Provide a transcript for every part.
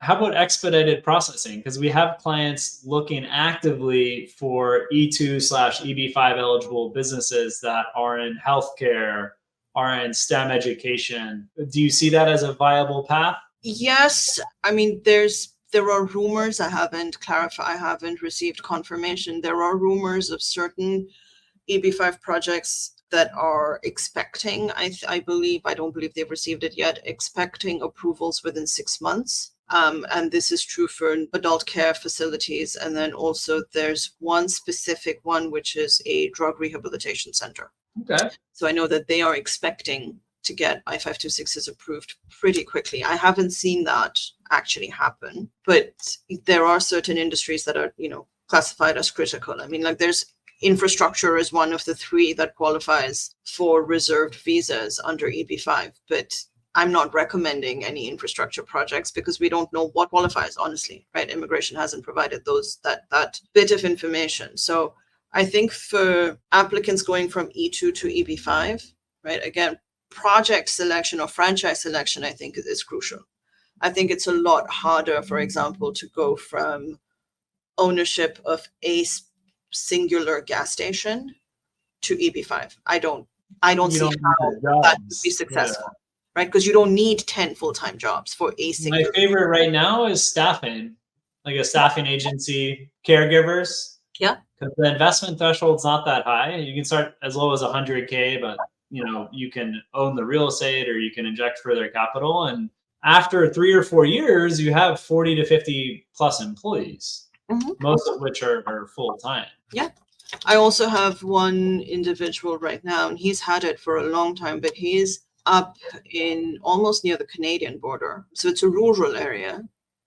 How about expedited processing? Because we have clients looking actively for E2/EB5 eligible businesses that are in healthcare, are in STEM education. Do you see that as a viable path? Yes. I mean, there are rumors. I haven't clarified. I haven't received confirmation. There are rumors of certain EB5 projects that are expecting, I believe, I don't believe they've received it yet, expecting approvals within 6 months. And this is true for adult care facilities. And then also there's one specific one, which is a drug rehabilitation center. Okay. So I know that they are expecting to get I-526s approved pretty quickly. I haven't seen that actually happen, but there are certain industries that are, classified as critical. I mean, like there's infrastructure is one of the 3 that qualifies for reserved visas under EB5, but I'm not recommending any infrastructure projects because we don't know what qualifies, honestly, right? Immigration hasn't provided that bit of information. So I think for applicants going from E2 to EB5, right, again, project selection or franchise selection, I think is crucial. I think it's a lot harder, for example, to go from ownership of a singular gas station to EB5. I don't see how that would be successful. Yeah. Right? Because you don't need 10 full-time jobs for a single. My favorite right now is staffing, like a staffing agency, caregivers. Yeah. Because the investment threshold's not that high. You can start as low as 100K, but you can own the real estate or you can inject further capital. And after 3 or 4 years, you have 40 to 50 plus employees, most of which are full-time. Yeah. I also have one individual right now, and he's had it for a long time, but he's up in almost near the Canadian border. So it's a rural area,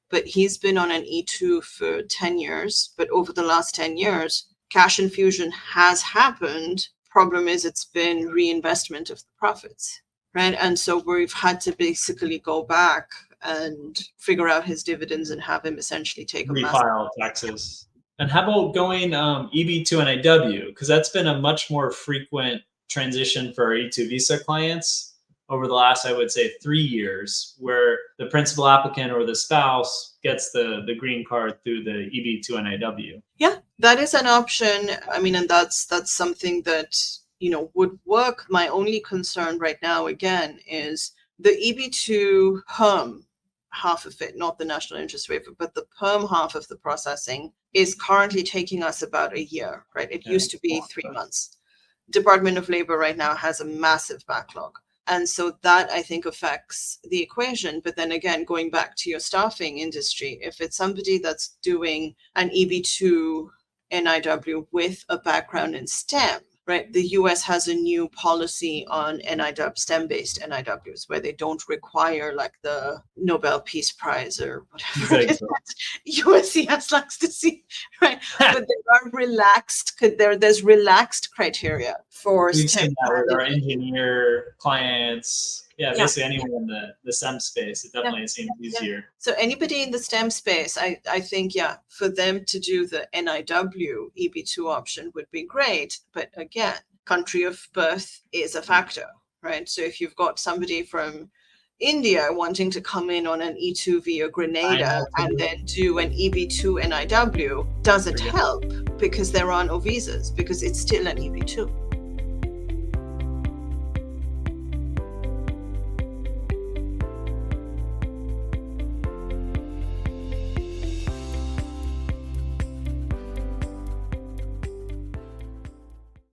but he's been on an E2 for 10 years. But over the last 10 years, cash infusion has happened. Problem is it's been reinvestment of the profits, right? And so we've had to basically go back and figure out his dividends and have him essentially take refile taxes. And how about going EB2 NIW? Because that's been a much more frequent transition for our E2 visa clients over the last, I would say, 3 years, where the principal applicant or the spouse gets the green card through the EB2 NIW. Yeah, that is an option. I mean, and that's something that, would work. My only concern right now, again, is the EB2 perm half of it, not the national interest waiver, but the perm half of the processing is currently taking us about a year, right? It used to be 3 months. Department of Labor right now has a massive backlog. And so that, I think, affects the equation. But then again, going back to your staffing industry, if it's somebody that's doing an EB2 NIW with a background in STEM, right? The US has a new policy on NIW, STEM-based NIWs, where they don't require like the Nobel Peace Prize or whatever USCIS likes to see, right? But there are there's relaxed criteria for STEM. With our engineer clients, basically anyone in the STEM space, it definitely seems easier. So anybody in the STEM space, I think, for them to do the NIW EB2 option would be great. But again, country of birth is a factor, right? So if you've got somebody from India wanting to come in on an E2 via Grenada and then do an EB2 NIW, does it help? Because there are no visas, because it's still an EB2.